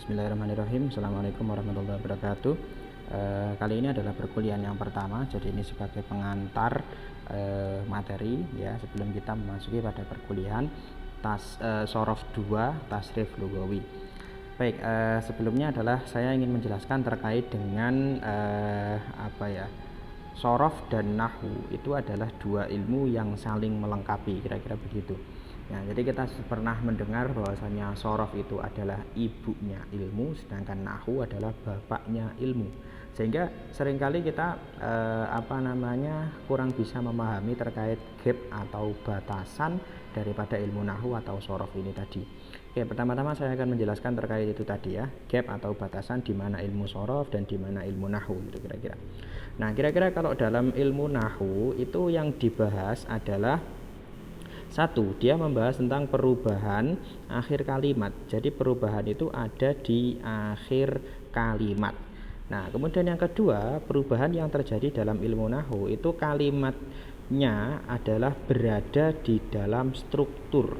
Bismillahirrahmanirrahim. Assalamualaikum warahmatullahi wabarakatuh. Kali ini adalah perkuliahan yang pertama, jadi ini sebagai pengantar materi ya sebelum kita memasuki pada perkuliahan Shorof 2 Tasrif Lughawi. Baik, sebelumnya adalah saya ingin menjelaskan terkait dengan Shorof dan Nahwu itu adalah dua ilmu yang saling melengkapi, kira-kira begitu. Nah, jadi kita pernah mendengar bahwasanya Shorof itu adalah ibunya ilmu, sedangkan Nahwu adalah bapaknya ilmu. Sehingga seringkali kita kurang bisa memahami terkait gap atau batasan daripada ilmu Nahwu atau Shorof ini tadi. Oke, pertama-tama saya akan menjelaskan terkait itu tadi ya, gap atau batasan di mana ilmu Shorof dan di mana ilmu Nahwu gitu kira-kira. Nah, kira-kira kalau dalam ilmu Nahwu itu yang dibahas adalah satu, dia membahas tentang perubahan akhir kalimat. Jadi perubahan itu ada di akhir kalimat. Nah, kemudian yang kedua, perubahan yang terjadi dalam ilmu Nahwu itu kalimatnya adalah berada di dalam struktur.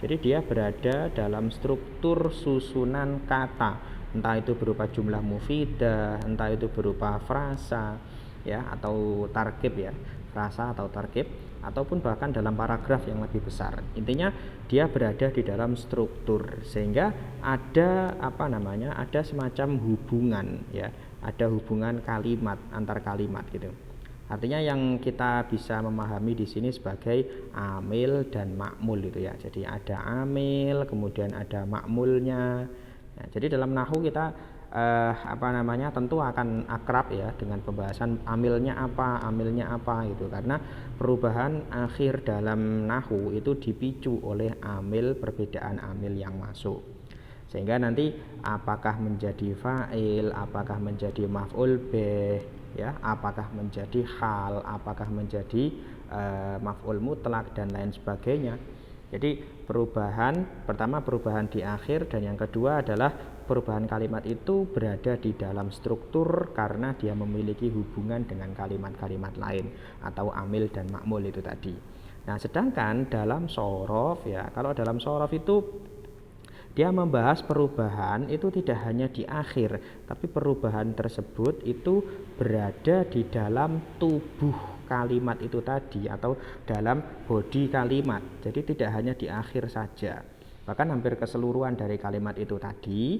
Jadi dia berada dalam struktur susunan kata, entah itu berupa jumlah mufidah, entah itu berupa frasa ya atau tarkib ya, frasa atau tarkib, ataupun bahkan dalam paragraf yang lebih besar. Intinya dia berada di dalam struktur sehingga ada ada semacam hubungan ya, ada hubungan kalimat antar kalimat gitu. Artinya yang kita bisa memahami di sini sebagai amil dan makmul itu ya. Jadi ada amil, kemudian ada makmulnya. Nah, jadi dalam nahwu kita tentu akan akrab ya dengan pembahasan amilnya apa gitu, karena perubahan akhir dalam nahwu itu dipicu oleh amil, perbedaan amil yang masuk, sehingga nanti apakah menjadi fa'il, apakah menjadi maf'ul bih ya, apakah menjadi hal, apakah menjadi maf'ul mutlak dan lain sebagainya. Jadi pertama perubahan di akhir, dan yang kedua adalah perubahan kalimat itu berada di dalam struktur karena dia memiliki hubungan dengan kalimat-kalimat lain atau amil dan makmul itu tadi. Nah, sedangkan dalam Shorof ya, kalau dalam Shorof itu dia membahas perubahan itu tidak hanya di akhir, tapi perubahan tersebut itu berada di dalam tubuh kalimat itu tadi atau dalam bodi kalimat. Jadi tidak hanya di akhir saja, bahkan hampir keseluruhan dari kalimat itu tadi.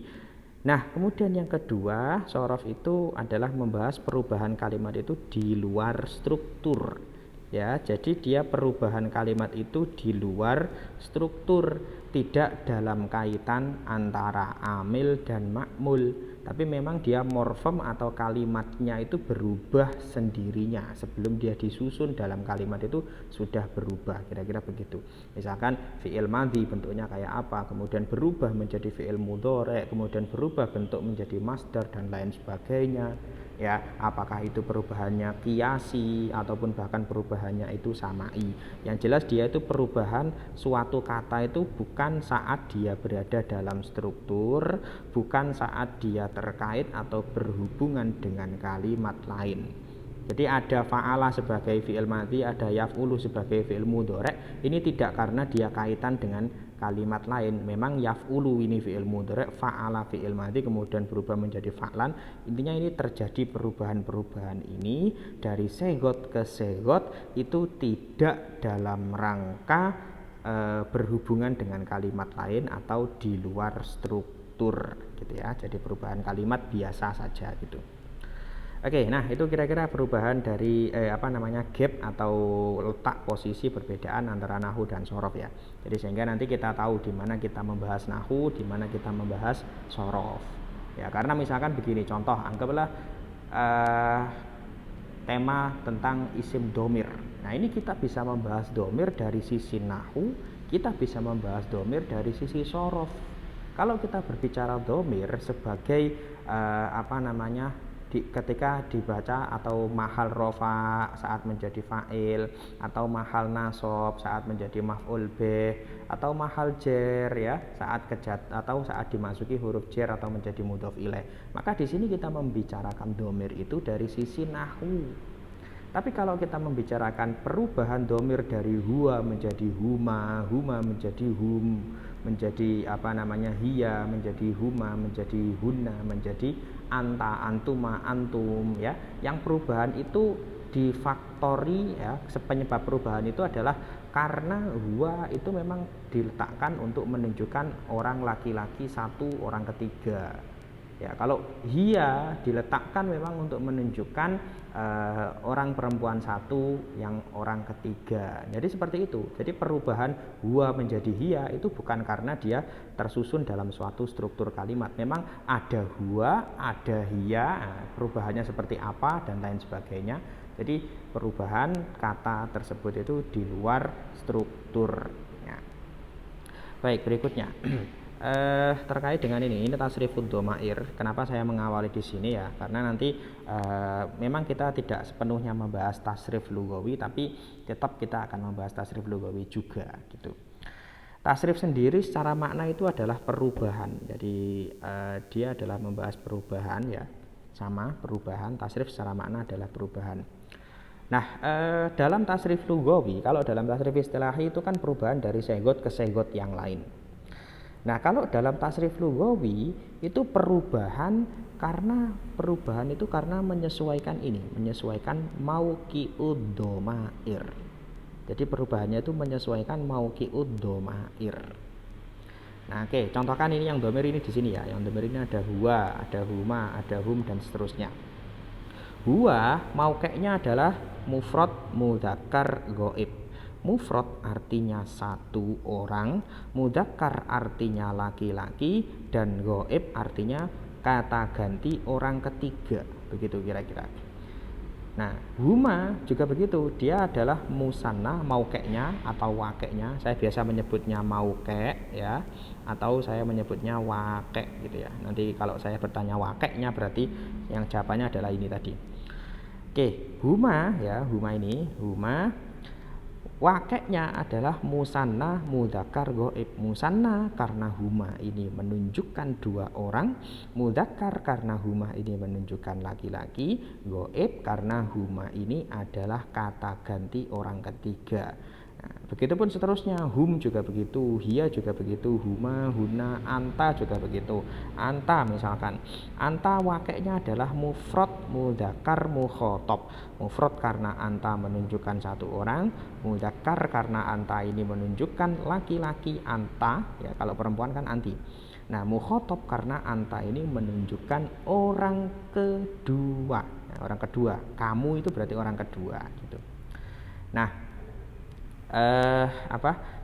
Nah, kemudian yang kedua, Shorof itu adalah membahas perubahan kalimat itu di luar struktur. Ya, jadi dia perubahan kalimat itu di luar struktur, tidak dalam kaitan antara amil dan makmul, tapi memang dia morfem atau kalimatnya itu berubah sendirinya sebelum dia disusun dalam kalimat itu sudah berubah, kira-kira begitu. Misalkan fi'il madhi bentuknya kayak apa, kemudian berubah menjadi fi'il mudhari', kemudian berubah bentuk menjadi masdar dan lain sebagainya. Ya, apakah itu perubahannya qiyasi ataupun bahkan perubahannya itu samai. Yang jelas dia itu perubahan suatu kata itu bukan saat dia berada dalam struktur, bukan saat dia terkait atau berhubungan dengan kalimat lain. Jadi ada fa'ala sebagai fi'il madhi, ada yaf'ulu sebagai fi'il mudhari'. Ini tidak karena dia kaitan dengan kalimat lain. Memang yaf'ulu ini fi'il mudhari', fa'ala fi'il madhi, kemudian berubah menjadi fa'lan. Intinya ini terjadi perubahan-perubahan ini dari segot ke segot itu tidak dalam rangka berhubungan dengan kalimat lain atau di luar struktur gitu ya. Jadi perubahan kalimat biasa saja gitu. Oke, nah itu kira-kira perubahan dari gap atau letak posisi perbedaan antara nahwu dan shorof ya. Jadi sehingga nanti kita tahu di mana kita membahas nahwu, di mana kita membahas shorof. Ya, karena misalkan begini contoh, anggaplah tema tentang isim domir. Nah, ini kita bisa membahas domir dari sisi nahwu, kita bisa membahas domir dari sisi shorof. Kalau kita berbicara domir sebagai ketika dibaca atau mahal rofa saat menjadi fa'il, atau mahal nasob saat menjadi maf'ul bih, atau mahal jer ya saat dimasuki huruf jer atau menjadi mudhof ilaih. Maka di sini kita membicarakan domir itu dari sisi nahwu. Tapi kalau kita membicarakan perubahan domir dari huwa menjadi huma, huma menjadi hum, menjadi hiya, menjadi huma, menjadi hunna, menjadi anta, antuma, antum, ya. Yang perubahan itu difaktori, ya. Penyebab perubahan itu adalah karena huwa itu memang diletakkan untuk menunjukkan orang laki-laki satu, orang ketiga. Ya, kalau hiya diletakkan memang untuk menunjukkan orang perempuan satu, yang orang ketiga. Jadi seperti itu. Jadi perubahan huwa menjadi hiya itu bukan karena dia tersusun dalam suatu struktur kalimat. Memang ada huwa, ada hiya, perubahannya seperti apa dan lain sebagainya. Jadi perubahan kata tersebut itu di luar strukturnya. Baik, berikutnya. Terkait dengan ini tasrifud dhamair. Kenapa saya mengawali di sini ya? Karena nanti memang kita tidak sepenuhnya membahas tasrif lugawi, tapi tetap kita akan membahas tasrif lugawi juga gitu. Tasrif sendiri secara makna itu adalah perubahan. Jadi dia adalah membahas perubahan, ya. Sama, perubahan. Tasrif secara makna adalah perubahan. Nah, dalam tasrif lugawi, kalau dalam tasrif istilahi itu kan perubahan dari segot ke segot yang lain. Nah, kalau dalam tasrif lugawi itu perubahan karena menyesuaikan menyesuaikan mauqi'ud dhamair. Jadi perubahannya itu menyesuaikan mauqi'ud dhamair. Nah, oke, contohkan ini yang dhamir ini di sini ya. Yang dhamir ini ada huwa, ada huma, ada hum dan seterusnya. Huwa mauqi'nya adalah mufrad mudzakkar ghaib. Mufrad artinya satu orang, mudzakkar artinya laki-laki, dan ghaib artinya kata ganti orang ketiga. Begitu kira-kira. Nah, huma juga begitu. Dia adalah musanna mauqi'nya atau waqi'nya. Saya biasa menyebutnya mauqi', ya, atau saya menyebutnya waqi' gitu ya. Nanti kalau saya bertanya waqi'nya berarti yang jawabannya adalah ini tadi. Oke, huma ya, huma ini, huma waqi'nya adalah musanna mudzakkar ghaib. Musanna karena huma ini menunjukkan dua orang, mudzakkar karena huma ini menunjukkan laki-laki, ghaib karena huma ini adalah kata ganti orang ketiga. Nah, begitupun seterusnya, hum juga begitu, hiya juga begitu, huma, huna, anta juga begitu. Anta misalkan, anta waqi'nya adalah mufrad mudzakkar mukhathab. Mufrad karena anta menunjukkan satu orang, mudzakkar karena anta ini menunjukkan laki-laki anta, ya, kalau perempuan kan anti. Nah, mukhathab karena anta ini menunjukkan orang kedua. Nah, orang kedua, kamu itu berarti orang kedua gitu. Nah,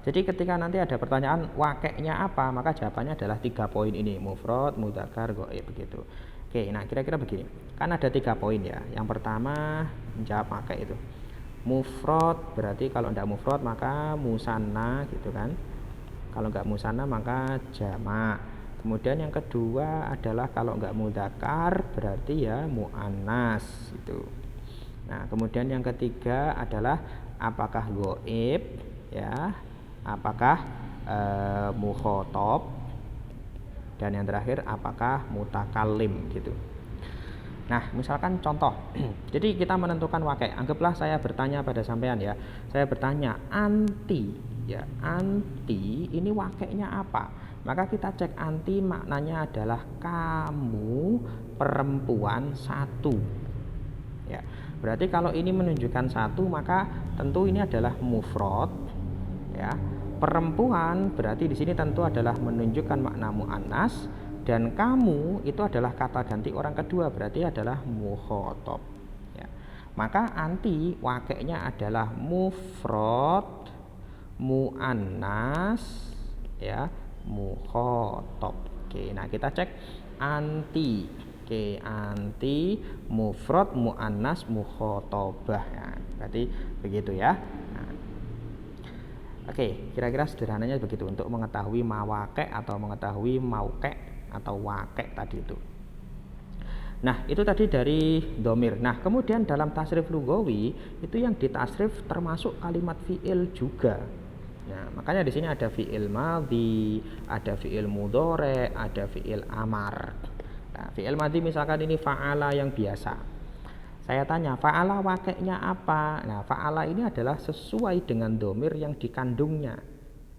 jadi ketika nanti ada pertanyaan waqi'nya apa, maka jawabannya adalah 3 poin ini, mufrad, mudzakkar, ghaib begitu. Oke, nah kira-kira begini. Kan ada 3 poin ya. Yang pertama menjawab waqi' itu. Mufrad berarti kalau tidak mufrad maka musanna gitu kan. Kalau enggak musanna maka jamak. Kemudian yang kedua adalah kalau enggak mudzakkar berarti ya muannas gitu. Nah, kemudian yang ketiga adalah apakah ghaib, ya, apakah mukhathab, dan yang terakhir apakah mutakallim gitu. Nah, misalkan contoh. Jadi kita menentukan waqi'. Anggaplah saya bertanya pada sampean ya. Saya bertanya anti, ya, anti ini waqi'nya apa? Maka kita cek anti maknanya adalah kamu perempuan satu. Ya. Berarti kalau ini menunjukkan satu maka tentu ini adalah mufrad, ya. Perempuan berarti di sini tentu adalah menunjukkan makna muannas, dan kamu itu adalah kata ganti orang kedua berarti adalah mukhathab, ya. Maka anti waqi'nya adalah mufrad muannas, ya, mukhathab. Oke, nah kita cek anti. Oke, anti mufrad muannas mukhatabah ya. Berarti begitu ya. Nah, oke, kira-kira sederhananya begitu untuk mengetahui mawaqi' atau mengetahui mauqi' atau waqi' tadi itu. Nah, itu tadi dari dhamir. Nah, kemudian dalam tasrif lugawi itu yang ditasrif termasuk kalimat fi'il juga. Nah, makanya di sini ada fi'il madhi, ada fi'il mudhari', ada fi'il amar. Nah, fi'il madhi misalkan ini fa'ala yang biasa. Saya tanya, fa'ala wakeknya apa? Nah, fa'ala ini adalah sesuai dengan domir yang dikandungnya.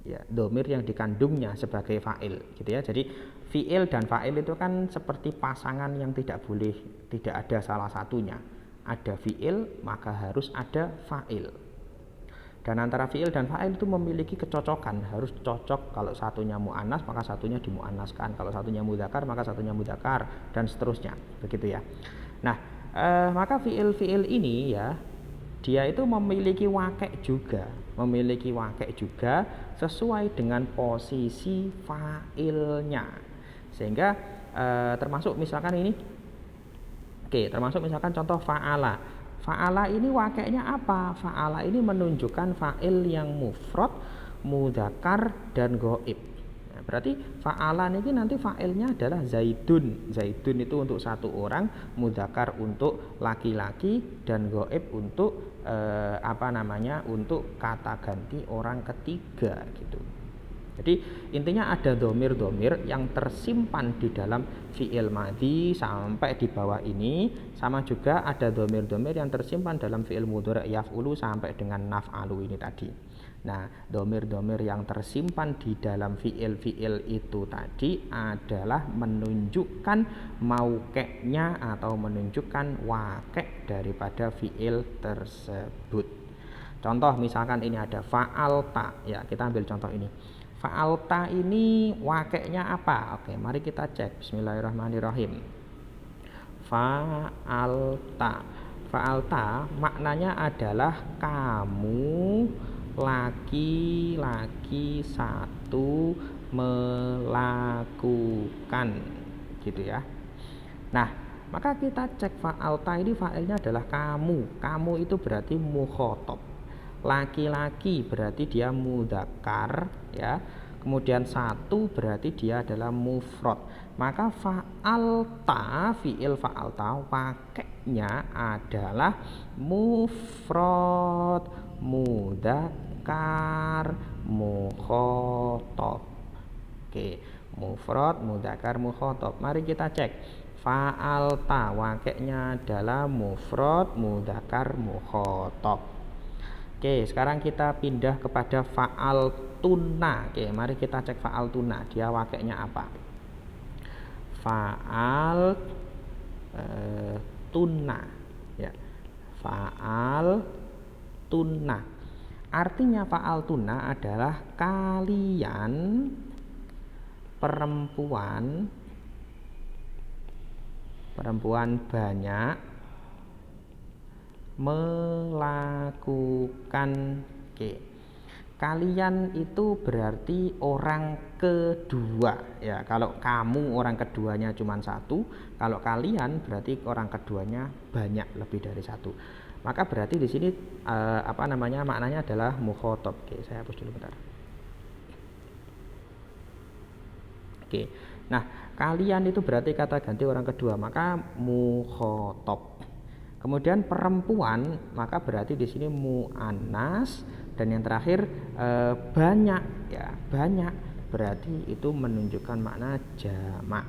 Ya, domir yang dikandungnya sebagai fa'il, gitu ya. Jadi fi'il dan fa'il itu kan seperti pasangan yang tidak ada salah satunya. Ada fi'il, maka harus ada fa'il. Dan antara fi'il dan fa'il itu memiliki kecocokan, harus cocok. Kalau satunya mu'annas, maka satunya dimu'annaskan. Kalau satunya mudzakkar, maka satunya mudzakkar, dan seterusnya, begitu ya. Nah, maka fi'il ini ya, dia itu memiliki wakek juga sesuai dengan posisi fa'ilnya. Sehingga termasuk misalkan ini, termasuk misalkan contoh fa'ala. Fa'ala ini wakeknya apa? Fa'ala ini menunjukkan fa'il yang mufrad, mudzakkar, dan ghaib. Berarti fa'alan ini nanti fa'ilnya adalah zaidun. Zaidun itu untuk satu orang, mudzakkar untuk laki-laki, dan ghaib untuk untuk kata ganti orang ketiga gitu. Jadi intinya ada domir-domir yang tersimpan di dalam fi'il madhi sampai di bawah ini, sama juga ada domir-domir yang tersimpan dalam fi'il mudhari' yaf'ulu sampai dengan naf'alu ini tadi. Nah, domir-domir yang tersimpan di dalam fi'il itu tadi adalah menunjukkan mauqe'nya atau menunjukkan wakek daripada fi'il tersebut. Contoh misalkan ini ada fa'alta, ya kita ambil contoh ini. Fa'alta ini wakeknya apa? Oke, mari kita cek. Bismillahirrahmanirrahim. Fa'alta maknanya adalah kamu laki-laki satu melakukan, gitu ya. Nah, maka kita cek fa'alta ini fa'ilnya adalah kamu. Kamu itu berarti mukhathab. Laki-laki berarti dia mudzakkar, ya. Kemudian satu berarti dia adalah mufrad. Maka fa'alta, fi'il fa'alta wakeknya adalah mufrad, mudzakkar, mukhathab. Oke, mufrad, mudzakkar, mukhathab. Mari kita cek. Fa'alta wakeknya adalah mufrad, mudzakkar, mukhathab. Oke, sekarang kita pindah kepada fa'altunna. Oke, mari kita cek fa'altunna. Dia wakeknya apa? Tunna, ya. Fa'altunna. Artinya fa'altunna adalah kalian perempuan banyak melakukan. Kalian itu berarti orang kedua, ya. Kalau kamu orang keduanya cuma satu, kalau kalian berarti orang keduanya banyak, lebih dari satu. Maka berarti di sini maknanya adalah mukhathab. Saya hapus dulu bentar. Nah, kalian itu berarti kata ganti orang kedua, maka mukhathab. Kemudian perempuan, maka berarti di sini muannas, dan yang terakhir banyak, ya, banyak berarti itu menunjukkan makna jamak.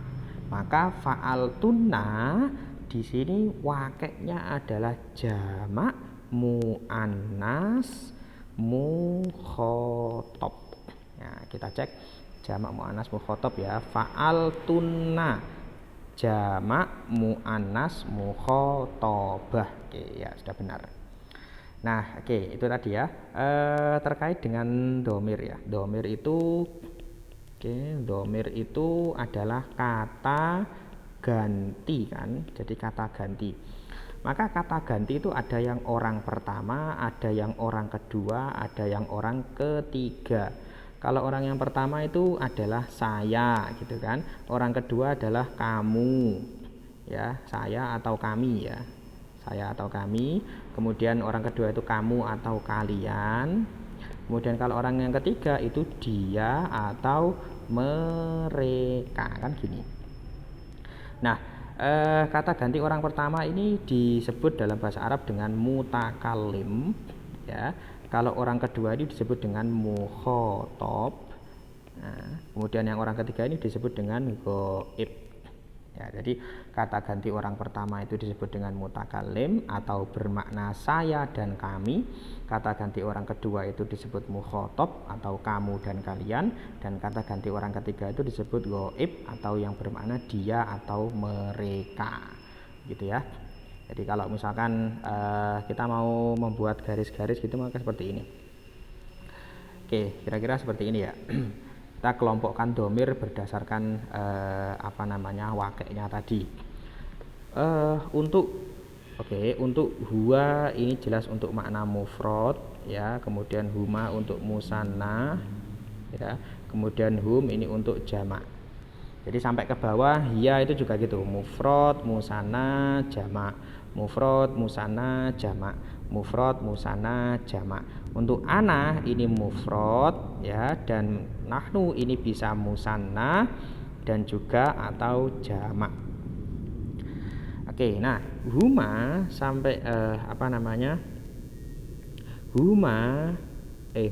Maka fa'altunna di sini wakeknya adalah jamak muannas mukhathab. Nah, kita cek jamak muannas mukhathab ya. Fa'altunna jamak muannas mukhatabah. Oke, ya sudah benar. Nah, itu tadi ya terkait dengan domir ya. Domir itu adalah kata ganti kan. Jadi kata ganti. Maka kata ganti itu ada yang orang pertama, ada yang orang kedua, ada yang orang ketiga. Kalau orang yang pertama itu adalah saya, gitu kan. Orang kedua adalah kamu, ya, saya atau kami, ya, saya atau kami. Kemudian orang kedua itu kamu atau kalian. Kemudian kalau orang yang ketiga itu dia atau mereka, kan gini. Nah, kata ganti orang pertama ini disebut dalam bahasa Arab dengan mutakallim, ya. Kalau orang kedua ini disebut dengan mukhathab. Nah, kemudian yang orang ketiga ini disebut dengan ghaib. Ya, jadi kata ganti orang pertama itu disebut dengan mutakallim atau bermakna saya dan kami. Kata ganti orang kedua itu disebut mukhatab atau kamu dan kalian, dan kata ganti orang ketiga itu disebut ghaib atau yang bermakna dia atau mereka. Gitu ya. Jadi kalau misalkan kita mau membuat garis-garis gitu maka seperti ini. Oke, kira-kira seperti ini ya. Kita kelompokkan domir berdasarkan wakilnya tadi. Untuk huwa ini jelas untuk makna mufrad ya, kemudian huma untuk musanna ya, kemudian hum ini untuk jamak. Jadi sampai ke bawah hiya itu juga gitu, mufrad, musanna, jamak, mufrad, musanna, jamak, mufrad, musanna, jamak. Untuk ana ini mufrad ya, dan nahnu ini bisa musanna dan juga atau jamak. Oke, nah huma sampai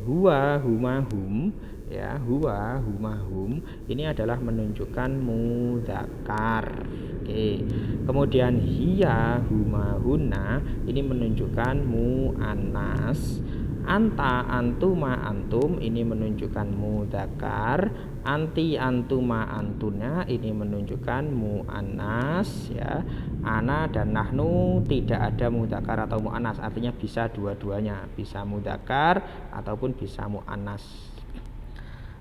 huwa, huma, hum ya, huwa, huma, hum ini adalah menunjukkan mudzakkar. Oke. Kemudian hiya, huma, hunna ini menunjukkan muannas. Anta, antuma, antum ini menunjukkan mudzakkar. Anti, antuma, antuna ini menunjukkan muannas ya. Ana dan nahnu tidak ada mudzakkar atau muannas, artinya bisa dua-duanya, bisa mudzakkar ataupun bisa muannas.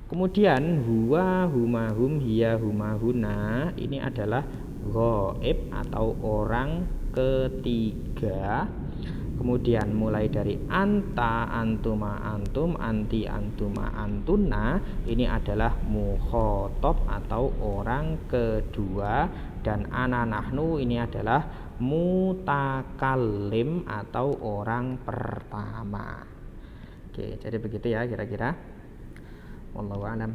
Kemudian huwa, huma, hum, hiya, huma, huna ini adalah ghaib atau orang ketiga. Kemudian mulai dari anta, antuma, antum, anti, antuma, antuna ini adalah mukhatab atau orang kedua, dan ana, nahnu ini adalah mutakallim atau orang pertama. Oke, jadi begitu ya kira-kira. Wallahu a'lam.